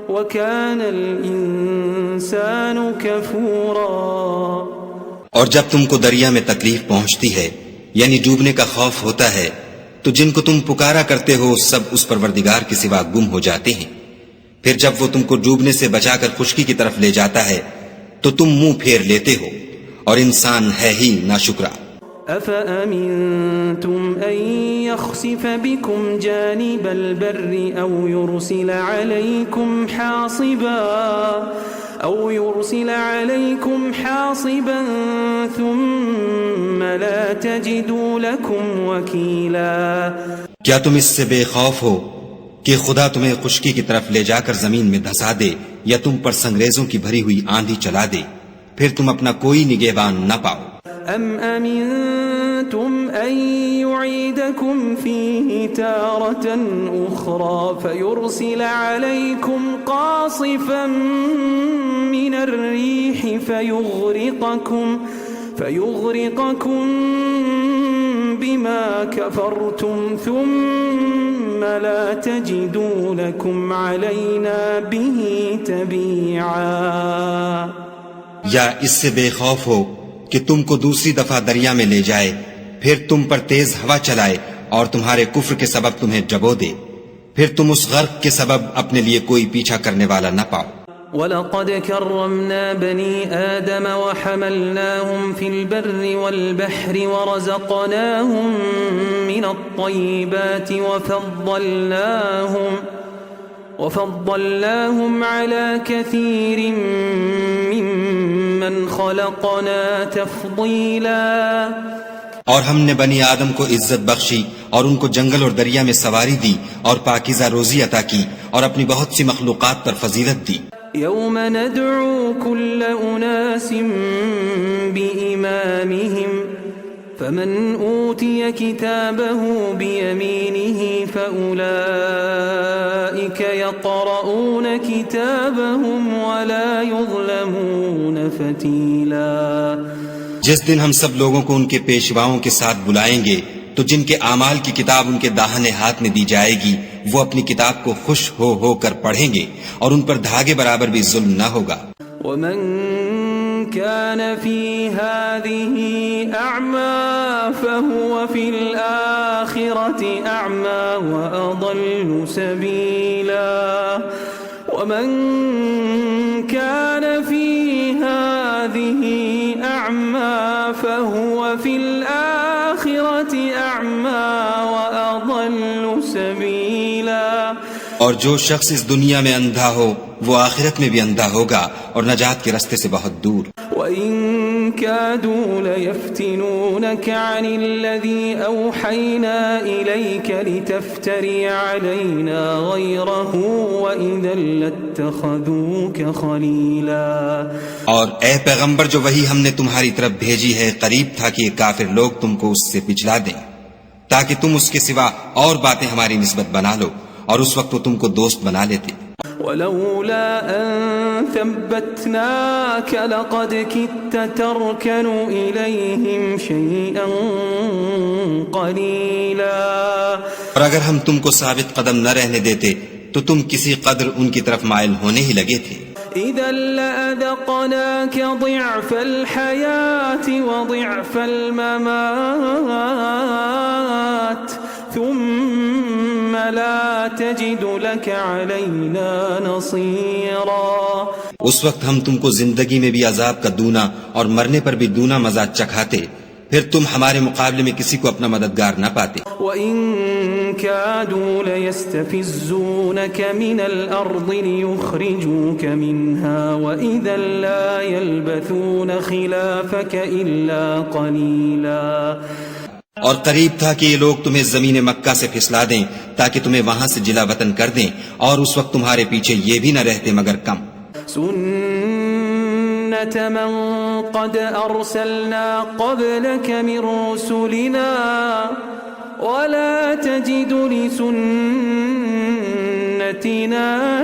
وَكَانَ الْإِنسَانُ كَفُورًا. اور جب تم کو دریا میں تکلیف پہنچتی ہے یعنی ڈوبنے کا خوف ہوتا ہے تو جن کو تم پکارا کرتے ہو سب اس پروردگار کے سوا گم ہو جاتے ہیں. پھر جب وہ تم کو ڈوبنے سے بچا کر خشکی کی طرف لے جاتا ہے تو تم منہ پھیر لیتے ہو، اور انسان ہے ہی ناشکرا. أَفَأَمِنْتُمْ أَنْ يَخْسِفَ بِكُمْ جَانِبَ الْبَرِّ أَوْ يُرْسِلَ عَلَيْكُمْ حَاصِبًا ثُمَّ لَا تَجِدُوا لَكُمْ وَكِيلًا. کیا تم اس سے بے خوف ہو کہ خدا تمہیں خشکی کی طرف لے جا کر زمین میں دھسا دے یا تم پر سنگریزوں کی بھری ہوئی آندھی چلا دے، پھر تم اپنا کوئی نگہبان نہ پاؤ. أَمْ أَمِنْتُمْ أَنْ يُعِيدَكُمْ فِيهِ تَارَةً أُخْرَى فَيُرْسِلَ عَلَيْكُمْ قَاصِفًا مِنَ الرِّيحِ فَيُغْرِقَكُمْ بِمَا كَفَرْتُمْ ثُمَّ لَا تَجِدُوا لَكُمْ عَلَيْنَا بِهِ تَبِيعًا. یا اس سے بے خوف ہو کہ تم کو دوسری دفعہ دریا میں لے جائے، پھر تم پر تیز ہوا چلائے اور تمہارے کفر کے سبب تمہیں ڈبو دے، پھر تم اس غرق کے سبب اپنے لیے کوئی پیچھا کرنے والا نہ پاؤ۔ وَلَقَدْ كَرَّمْنَا بَنِي آدَمَ وَحَمَلْنَاهُمْ فِي الْبَرِّ وَالْبَحْرِ وَرَزَقْنَاهُمْ مِنَ الطَّيِّبَاتِ وَفَضَّلْنَاهُمْ عَلَى كَثِيرٍ مِّمَّنْ خَلَقْنَا تَفْضِيلًا۔ اور ہم نے بنی آدم کو عزت بخشی اور ان کو جنگل اور دریا میں سواری دی اور پاکیزہ روزی عطا کی اور اپنی بہت سی مخلوقات پر فضیلت دی۔ يوم ندعو كل أناس بإمامهم فمن أوتي كتابه بيمينه فأولئك يقرؤون كتابهم ولا يظلمون فتيلا۔ جس دن ہم سب لوگوں کو ان کے پیشواؤں کے ساتھ بلائیں گے تو جن کے اعمال کی کتاب ان کے داہنے ہاتھ میں دی جائے گی وہ اپنی کتاب کو خوش ہو کر پڑھیں گے اور ان پر دھاگے برابر بھی ظلم نہ ہوگا۔ ومن كان في هذه أعمى فهو في الآخرة أعمى وأضل سبيلا ومن كان في هذه أعمى فهو في الآخرة أعمى وأضل سبيلا۔ اور جو شخص اس دنیا میں اندھا ہو وہ آخرت میں بھی اندھا ہوگا اور نجات کے راستے سے بہت دور۔ وَإِن كَادُوا لَيَفْتِنُونَكَ عَنِ الَّذِي أَوْحَيْنَا إِلَيْكَ لِتَفْتَرِيَ عَلَيْنَا غَيْرَهُ وَإِذًا لَاتَّخَذُوكَ خَلِيلًا۔ اور اے پیغمبر جو وہی ہم نے تمہاری طرف بھیجی ہے قریب تھا کہ یہ کافر لوگ تم کو اس سے پچھلا دیں تاکہ تم اس کے سوا اور باتیں ہماری نسبت بنا لو، اور اس وقت وہ تم کو دوست بنا لیتے۔ وَلَوْلَا أَن ثَبَّتْنَاكَ لَقَدْ كِدتَّ تَرْكَنُ إِلَيْهِمْ شَيْئًا قَلِيلًا۔ اور اگر ہم تم کو ثابت قدم نہ رہنے دیتے تو تم کسی قدر ان کی طرف مائل ہونے ہی لگے تھے۔ إِذًا لَأَذَقْنَاكَ ضِعْفَ الْحَيَاةِ وَضِعْفَ الْمَمَاتِ ثُمَّ لَا تَجِدُ لَكَ عَلَيْنَا نَصِيرًا۔ اس وقت ہم تم کو زندگی میں بھی عذاب کا دونا اور مرنے پر بھی دونا مزہ چکھاتے، پھر تم ہمارے مقابلے میں کسی کو اپنا مددگار نہ پاتے۔ وَإِن كَادُوا لَيَسْتَفِزُّونَكَ مِنَ الْأَرْضِ لِيُخْرِجُوكَ مِنْهَا وَإِذًا لَا يَلْبَثُونَ خِلَافَكَ إِلَّا قَلِيلًا۔ اور قریب تھا کہ یہ لوگ تمہیں زمین مکہ سے پھسلا دیں تاکہ تمہیں وہاں سے جلا وطن کر دیں، اور اس وقت تمہارے پیچھے یہ بھی نہ رہتے مگر کم۔ سُنَّةَ مَن قَدْ أَرْسَلْنَا قَبْلَكَ مِن رُّسُلِنَا وَلَا تَجِدُ لِسُنَّتِنَا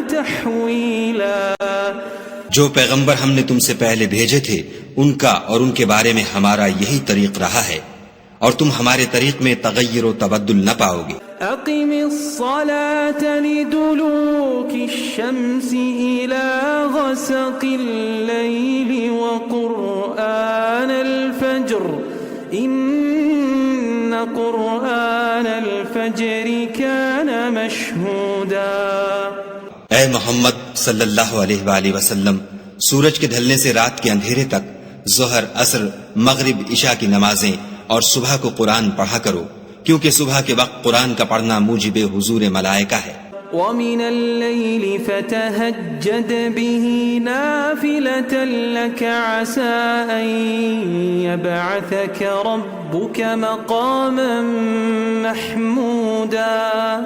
تَحْوِيلًا۔ جو پیغمبر ہم نے تم سے پہلے بھیجے تھے ان کا اور ان کے بارے میں ہمارا یہی طریق رہا ہے، اور تم ہمارے طریق میں تغیر و تبدل نہ پاؤ گے۔ أقم الصلاة لدلوك الشمس إلى غسق الليل وقرآن الفجر إن قرآن الفجر كان مشهودا۔ اے محمد صلی اللہ علیہ وآلہ وسلم، سورج کے ڈھلنے سے رات کے اندھیرے تک ظہر، عصر، مغرب، عشاء کی نمازیں اور صبح کو قرآن پڑھا کرو، کیونکہ صبح کے وقت قرآن کا پڑھنا موجب حضور ملائکہ ہے۔ وَمِنَ اللَّيْلِ فَتَهَجَّدْ بِهِ نَافِلَةً لَكَ عَسَىٰ أَن يَبْعَثَكَ رَبُّكَ مَقَامًا مَحْمُودًا۔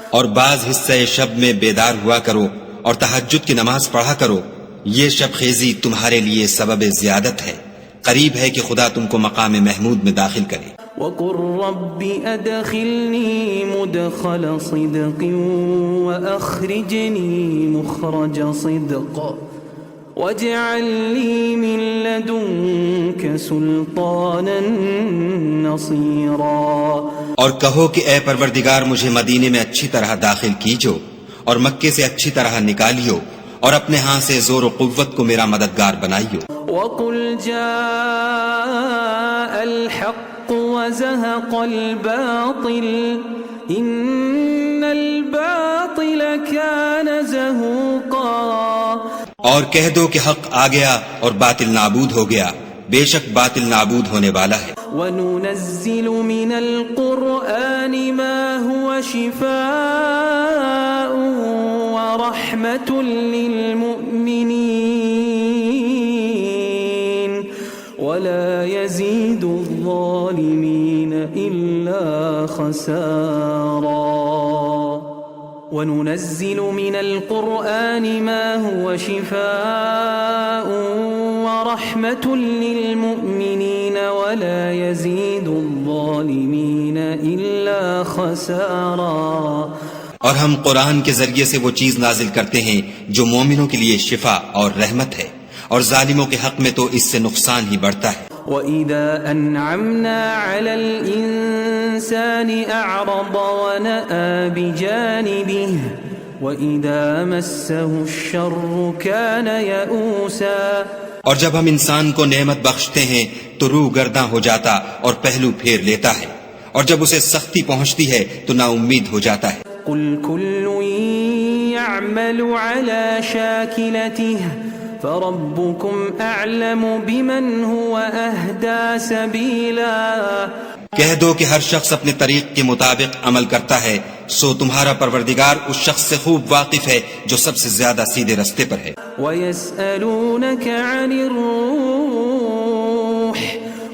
اور بعض حصہ شب میں بیدار ہوا کرو اور تہجد کی نماز پڑھا کرو، یہ شب خیزی تمہارے لیے سبب زیادت ہے، قریب ہے کہ خدا تم کو مقام محمود میں داخل کرے۔ وَقُلْ رَبِّ أَدْخِلْنِي مُدْخَلَ صِدْقٍ وَأَخْرِجْنِي مُخْرَجَ صِدْقٍ وَاجْعَل لِّي مِن لَّدُنكَ سُلْطَانًا نَّصِيرًا۔ اور کہو کہ اے پروردگار مجھے مدینے میں اچھی طرح داخل کیجو اور مکے سے اچھی طرح نکالیو، اور اپنے ہاں سے زور و قوت کو میرا مددگار بنائیو. وَقُلْ جَاءَ الْحَقُّ وَزَهَقَ الْبَاطِلُ إِنَّ الْبَاطِلَ كَانَ زَهُوقًا. اور کہہ دو کہ حق آ گیا اور باطل نابود ہو گیا، بے شک باطل نابود ہونے والا ہے. وَنُنَزِّلُ مِنَ الْقُرْآنِ مَا هُوَ شِفَاءٌ وَرَحْمَةٌ لِّلْمُؤْمِنِينَ وَلَا يَزِيدُ الظَّالِمِينَ إِلَّا خَسَارًا. وَنُنَزِّلُ مِنَ الْقُرْآنِ مَا هُوَ شِفَاءٌ وَرَحْمَةٌ لِّلْمُؤْمِنِينَ وَلَا يَزِيدُ الظَّالِمِينَ إِلَّا خَسَارًا. اور ہم قرآن کے ذریعے سے وہ چیز نازل کرتے ہیں جو مومنوں کے لیے شفا اور رحمت ہے، اور ظالموں کے حق میں تو اس سے نقصان ہی بڑھتا ہے. وَإِذَا أَنْعَمْنَا عَلَى الْإِنسَانِ أَعْرَضَ وَنَأَى بِجَانِبِهِ وَإِذَا مَسَّهُ الشَّرُّ كَانَ يَئُوسًا. اور جب ہم انسان کو نعمت بخشتے ہیں تو روح گرداں ہو جاتا اور پہلو پھیر لیتا ہے، اور جب اسے سختی پہنچتی ہے تو نا امید ہو جاتا ہے. قُلْ كُلٌّ يَعْمَلُ عَلَى شَاكِلَتِهِ فَرَبُّكُمْ أَعْلَمُ بِمَنْ هُوَ أَهْدَى سَبِيلًا. کہہ دو کہ ہر شخص اپنے طریق کے مطابق عمل کرتا ہے، سو تمہارا پروردگار اس شخص سے خوب واقف ہے جو سب سے زیادہ سیدھے رستے پر ہے. وَيَسْأَلُونَكَ عَنِ الرُّوحِ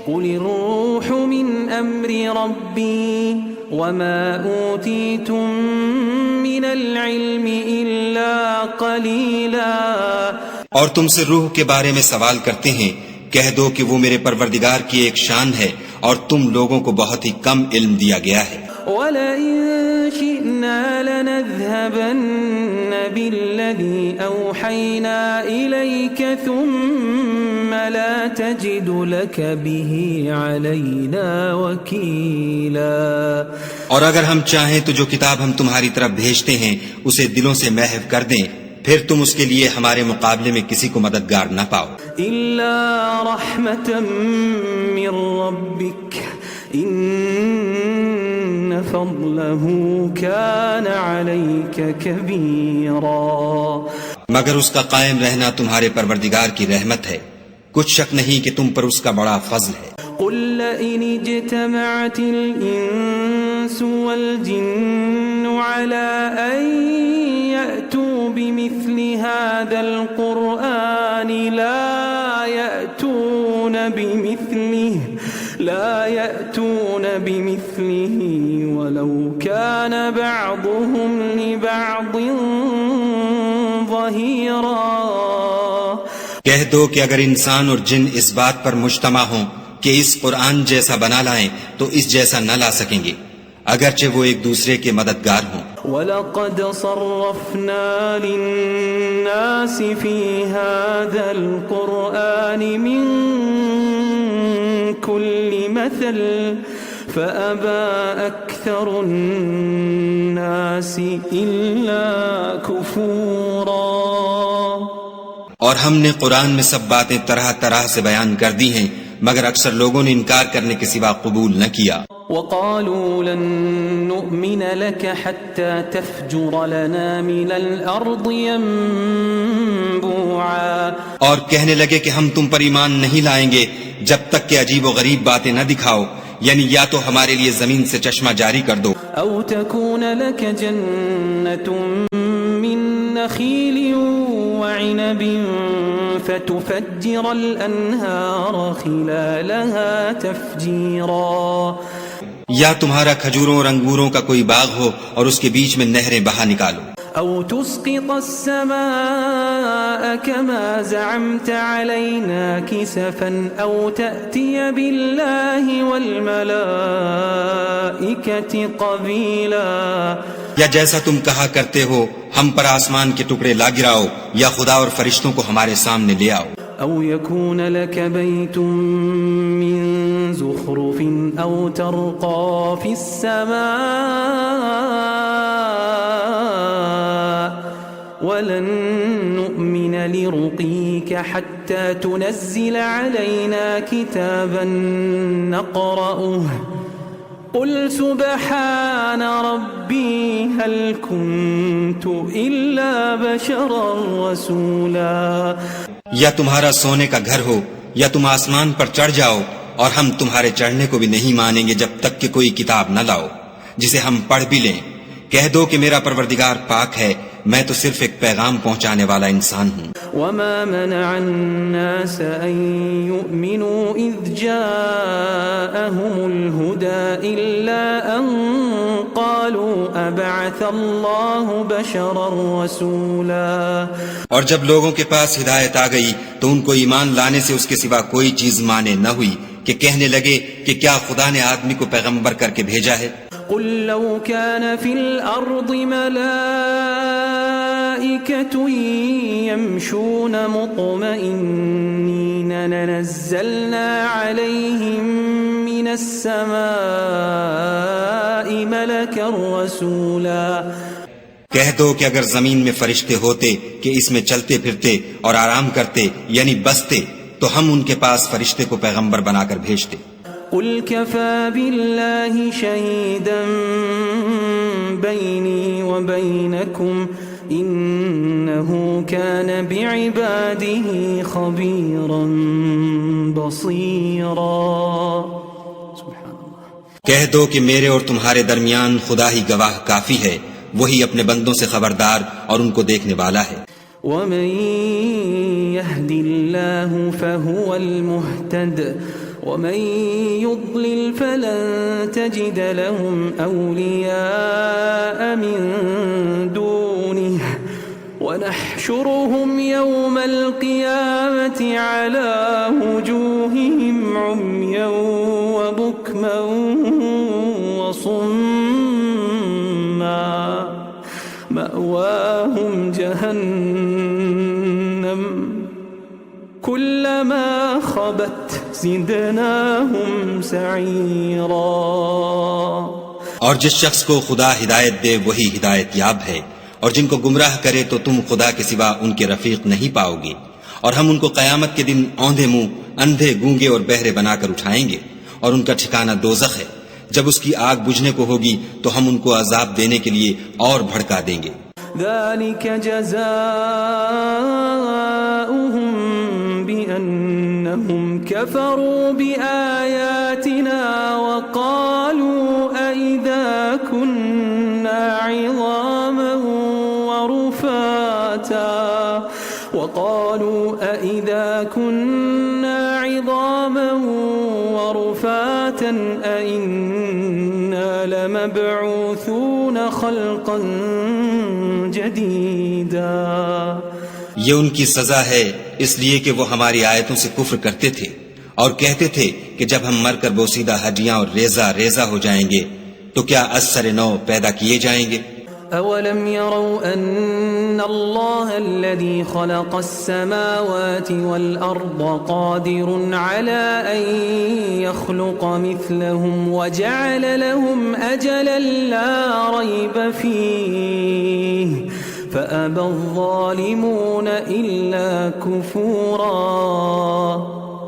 قُلِ الرُّوحُ مِنْ أَمْرِ رَبِّي وَمَا أُوتِيتُم مِّنَ الْعِلْمِ إِلَّا قَلِيلًا. اور تم سے روح کے بارے میں سوال کرتے ہیں، کہہ دو کہ وہ میرے پروردگار کی ایک شان ہے اور تم لوگوں کو بہت ہی کم علم دیا گیا ہے. وَلَئِن شِئْنَا لَنَذْهَبَنَّ بِالَّذِي أَوْحَيْنَا إِلَيْكَ ثُمَّ لَا تَجِدُ لَكَ بِهِ عَلَيْنَا وَكِيلًا. اور اگر ہم چاہیں تو جو کتاب ہم تمہاری طرف بھیجتے ہیں اسے دلوں سے محو کر دیں، پھر تم اس کے لیے ہمارے مقابلے میں کسی کو مددگار نہ پاؤ. إِلَّا رَحْمَةً مِّن رَّبِّكَ إِنَّ فَضْلَهُ كَانَ عَلَيْكَ كَبِيرًا. مگر اس کا قائم رہنا تمہارے پروردگار کی رحمت ہے، کچھ شک نہیں کہ تم پر اس کا بڑا فضل ہے. قُل لَّئِنِ اجْتَمَعَتِ الْإِنسُ وَالْجِنُّ عَلَىٰ أَن يَأْتُوا بِمِثْلِ هَٰذَا الْقُرْآنِ لَا يَأْتُونَ بِمِثْلِهِ وَلَوْ كَانَ بَعْضُهُمْ لِبَعْضٍ ظَهِيرًا. کہہ دو کہ اگر انسان اور جن اس بات پر مجتمع ہوں کہ اس قرآن جیسا بنا لائیں تو اس جیسا نہ لا سکیں گے، اگرچہ وہ ایک دوسرے کے مددگار ہوں. وَلَقَدْ صَرَّفْنَا لِلنَّاسِ فِي هَذَا الْقُرْآنِ مِنْ كُلِّ مَثَلٍ فَأَبَى أَكْثَرُ النَّاسِ إِلَّا كُفُورًا. اور ہم نے قرآن میں سب باتیں طرح طرح سے بیان کر دی ہیں، مگر اکثر لوگوں نے انکار کرنے کے سوا قبول نہ کیا. وَقَالُوا لَن نُّؤْمِنَ لَكَ حَتَّى تَفْجُرَ لَنَا مِنَ الْأَرْضِ يَنبُوعًا. اور کہنے لگے کہ ہم تم پر ایمان نہیں لائیں گے جب تک کہ عجیب و غریب باتیں نہ دکھاؤ، یعنی یا تو ہمارے لیے زمین سے چشمہ جاری کر دو، أَوْ تَكُونَ لَكَ جَنَّةٌ مِّن نَّخِيلٍ وَعِنَبٍ فَتُفَجِّرَ الْأَنْهَارَ خِلَالَهَا تَفْجِيرًا. یا تمہارا کھجوروں اور انگوروں کا کوئی باغ ہو اور اس کے بیچ میں نہریں بہا نکالو. أَوْ تُسْقِطَ السَّمَاءَ كَمَا زَعَمْتَ عَلَيْنَا كِسَفًا أَوْ تَأْتِيَ بِاللَّهِ وَالْمَلَائِكَةِ قَبِيلًا. یا جیسا تم کہا کرتے ہو ہم پر آسمان کے ٹکڑے لا گراؤ، یا خدا اور فرشتوں کو ہمارے سامنے لے آؤ. أَوْ يَكُونَ لَكَ بَيْتٌ مِّن زُخْرُفٍ أَوْ تَرْقَىٰ فِي السَّمَاءِ ولن نؤمن لرقيك حتى تنزل علينا كتابا نقرأه قل سبحان ربي هل كنت إلا بشرا رسولا. یا تمہارا سونے کا گھر ہو یا تم آسمان پر چڑھ جاؤ اور ہم تمہارے چڑھنے کو بھی نہیں مانیں گے جب تک کہ کوئی کتاب نہ لاؤ جسے ہم پڑھ بھی لیں. کہہ دو کہ میرا پروردگار پاک ہے، میں تو صرف ایک پیغام پہنچانے والا انسان ہوں. وما منع الناس أن يؤمنوا إذ جاءهم الهدى إلا أن قالوا أبعث الله بشرا رسولا. اور جب لوگوں کے پاس ہدایت آ گئی تو ان کو ایمان لانے سے اس کے سوا کوئی چیز مانے نہ ہوئی کہ کہنے لگے کہ کیا خدا نے آدمی کو پیغمبر کر کے بھیجا ہے. قل لو كان في الأرض ملائكة يمشون مطمئنين لنزلنا عليهم من السماء ملكا رسولا. کہہ دو کہ اگر زمین میں فرشتے ہوتے کہ اس میں چلتے پھرتے اور آرام کرتے یعنی بستے تو ہم ان کے پاس فرشتے کو پیغمبر بنا کر بھیجتے. قل كفى بالله شهيدا بيني وبينكم إنه كان بعباده خبيرا بصيرا. کہہ دو کہ میرے اور تمہارے درمیان خدا ہی گواہ کافی ہے، وہی اپنے بندوں سے خبردار اور ان کو دیکھنے والا ہے. ومن يهد الله فهو المهتد ومن يضلل فلن تجد لهم أولياء من دونه ونحشرهم يوم القيامة على وجوههم عميا وبكما وصما مأواهم جهنم كلما خبت زدناهم سعيرا. اور جس شخص کو خدا ہدایت دے وہی ہدایت یاب ہے، اور جن کو گمراہ کرے تو تم خدا کے سوا ان کے رفیق نہیں پاؤ گے. اور ہم ان کو قیامت کے دن اوندھے منہ، اندھے، گونگے اور بہرے بنا کر اٹھائیں گے، اور ان کا ٹھکانہ دوزخ ہے. جب اس کی آگ بجھنے کو ہوگی تو ہم ان کو عذاب دینے کے لیے اور بھڑکا دیں گے. ذلك جزاؤهم بأنهم كفروا بآياتنا وقالوا أئذا كنا عظاما ورفاتا أئنا لمبعوثون خلقا جديدا. یہ ان کی سزا ہے اس لیے کہ وہ ہماری آیتوں سے کفر کرتے تھے اور کہتے تھے کہ جب ہم مر کر بوسیدہ ہڈیاں اور ریزہ ریزہ ہو جائیں گے تو کیا از سر نو پیدا کیے جائیں گے. أولم يروا أن الله الذي خلق السماوات والأرض قادر على أن يخلق مثلهم وجعل لهم أجلا لا ريب فيه فأبى الظالمون إلا كفورا.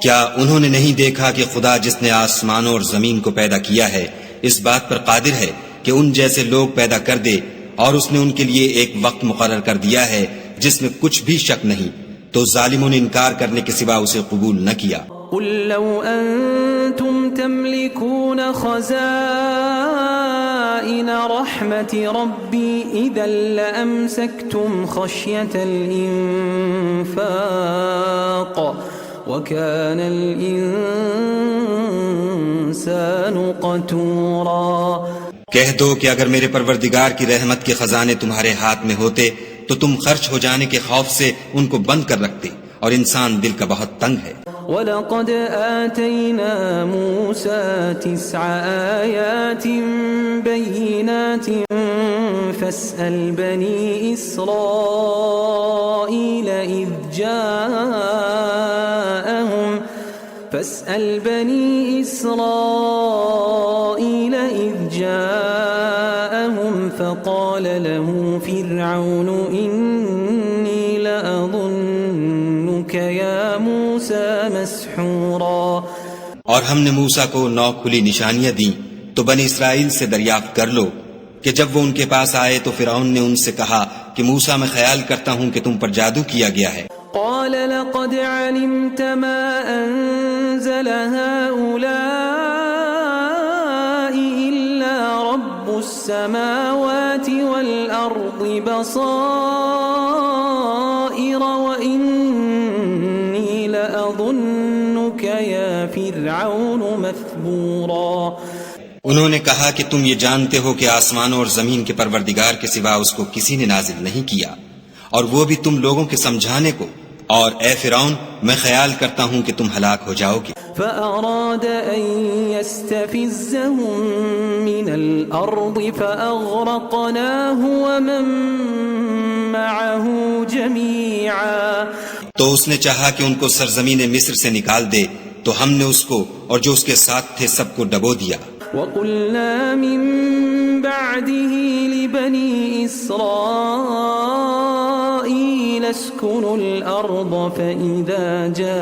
کیا انہوں نے نہیں دیکھا کہ خدا جس نے آسمانوں اور زمین کو پیدا کیا ہے اس بات پر قادر ہے کہ ان جیسے لوگ پیدا کر دے، اور اس نے ان کے لیے ایک وقت مقرر کر دیا ہے جس میں کچھ بھی شک نہیں، تو ظالموں نے انکار کرنے کے سوا اسے قبول نہ کیا. قل لو أنتم تملكون خزائن رحمة ربي إذا لأمسكتم خشية الإنفاق وكان الإنسان قتورا. کہہ دو کہ اگر میرے پروردگار کی رحمت کے خزانے تمہارے ہاتھ میں ہوتے تو تم خرچ ہو جانے کے خوف سے ان کو بند کر رکھتے، اور انسان دل کا بہت تنگ ہے. وَلَقَدْ آتَيْنَا مُوسَى 9 آيَاتٍ بَيِّنَاتٍ فَاسْأَلْ بَنِي إِسْرَائِيلَ إِذْ جَاءَهُمْ فَقَالَ لَهُ فِرْعَوْنُ إِنَّ لأظنك يا موسى مسحورا. اور ہم نے موسیٰ کو 9 کھلی نشانیاں دیں تو بنی اسرائیل سے دریافت کر لو کہ جب وہ ان کے پاس آئے تو فرعون نے ان سے کہا کہ موسیٰ میں خیال کرتا ہوں کہ تم پر جادو کیا گیا ہے. قال لقد علمت ما أنزل هؤلاء إلا رب السماوات والأرض بصائر وإني لأظنك يا فرعون مثبورا. انہوں نے کہا کہ تم یہ جانتے ہو کہ آسمانوں اور زمین کے پروردگار کے سوا اس کو کسی نے نازل نہیں کیا، اور وہ بھی تم لوگوں کے سمجھانے کو، اور اے فرعون میں خیال کرتا ہوں کہ تم ہلاک ہو جاؤ گے. فأراد أن يستفزهم من الأرض فأغرقناه ومن معه جميعا. تو اس نے چاہا کہ ان کو سرزمین مصر سے نکال دے تو ہم نے اس کو اور جو اس کے ساتھ تھے سب کو ڈبو دیا. وقلنا من بعده لبني إسرائيل اسكنوا الأرض فإذا جاء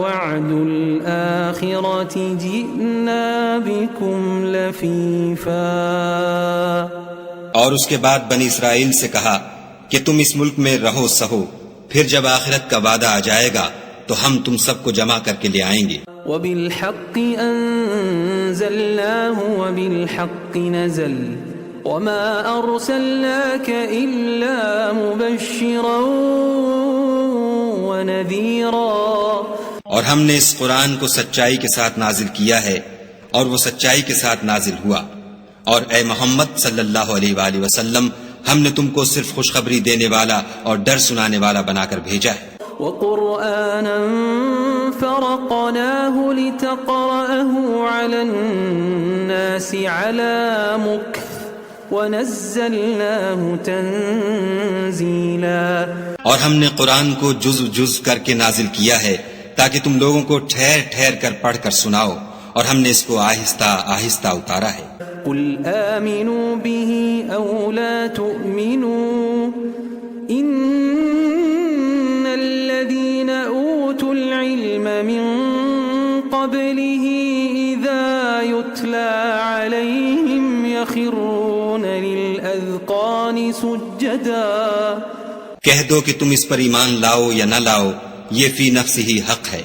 وعد الآخرة جئنا بكم لفيفا. اور اس کے بعد بنی اسرائیل سے کہا کہ تم اس ملک میں رہو سہو، پھر جب آخرت کا وعدہ آ جائے گا تو ہم تم سب کو جمع کر کے لے آئیں گے. وبالحق أنزلناه وبالحق نزل وما أرسلناك إلا مبشرا ونذيرا. اور ہم نے اس قرآن کو سچائی کے ساتھ نازل کیا ہے اور وہ سچائی کے ساتھ نازل ہوا، اور اے محمد صلی اللہ علیہ وآلہ وسلم ہم نے تم کو صرف خوشخبری دینے والا اور ڈر سنانے والا بنا کر بھیجا ہے. وقرآنا فرقناه لتقرأه على الناس على مكث ونزلناه تنزيلا. اور ہم نے قرآن کو جز جز کر کے نازل کیا ہے تاکہ تم لوگوں کو ٹھہر ٹھہر کر پڑھ کر سناؤ، اور ہم نے اس کو آہستہ آہستہ اتارا ہے. قل آمنوا به أو لا تؤمنوا إن الذين أوتوا العلم من قبله إذا يتلى عليهم يخرون للأذقان سجدا. کہہ دو کہ تم اس پر ایمان لاؤ یا نہ لاؤ، یہ فی نفسہ ہی حق ہے.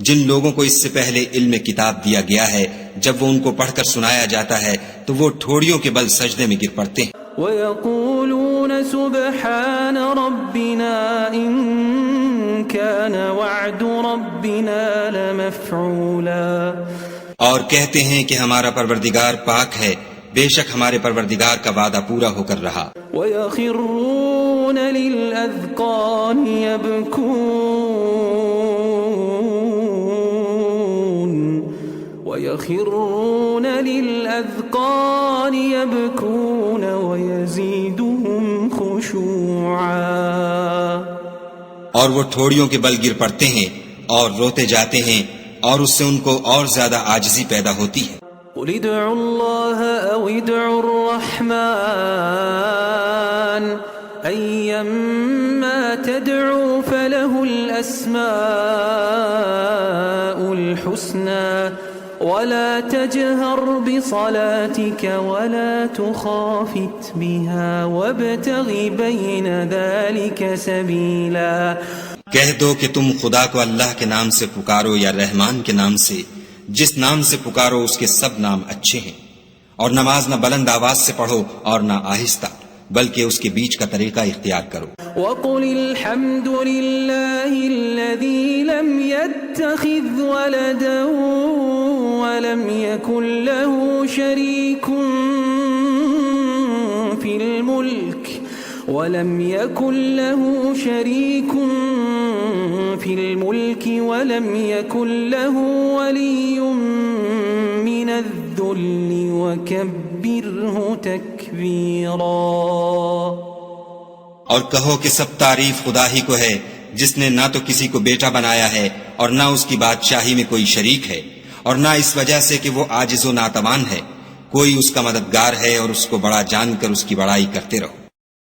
جن لوگوں کو اس سے پہلے علم کتاب دیا گیا ہے جب وہ ان کو پڑھ کر سنایا جاتا ہے تو وہ ٹھوڑیوں کے بل سجدے میں گر پڑتے ہیں. وَيَقُولُونَ سُبْحَانَ رَبِّنَا إِن كَانَ وَعْدُ رَبِّنَا لَمَفْعُولًا. اور کہتے ہیں کہ ہمارا پروردگار پاک ہے، بے شک ہمارے پروردگار کا وعدہ پورا ہو کر رہا. وَيَخِرُّونَ لِلْأَذْقَانِ يبكون ويزيدهم خشوعا. اور وہ ٹھوڑیوں کے بل گر پڑتے ہیں اور روتے جاتے ہیں، اور اس سے ان کو اور زیادہ عاجزی پیدا ہوتی ہے. قل ادعوا الله أو ادعوا الرحمن أيما تدعوا فله الأسماء الحسنى ولا تجهر بصلاتك ولا تخافت بها وابتغ بين ذلك سبيلا. کہہ دو کہ تم خدا کو اللہ کے نام سے پکارو یا رحمان کے نام سے، جس نام سے پکارو اس کے سب نام اچھے ہیں، اور نماز نہ بلند آواز سے پڑھو اور نہ آہستہ، بلکہ اس کے بیچ کا طریقہ اختیار کرو. وَقُلِ الْحَمْدُ لِلَّهِ الَّذِي لَمْ يَتَّخِذْ وَلَدًا وَلَمْ يَكُنْ لَهُ شَرِيكٌ فِي الْمُلْكِ ولم يكن له ولي من الذل وكبره تكبيرا. اور کہو کہ سب تعریف خدا ہی کو ہے، جس نے نہ تو کسی کو بیٹا بنایا ہے اور نہ اس کی بادشاہی میں کوئی شریک ہے، اور نہ اس وجہ سے کہ وہ عاجز و ناتوان ہے، کوئی اس کا مددگار ہے، اور اس کو بڑا جان کر اس کی بڑائی کرتے رہو۔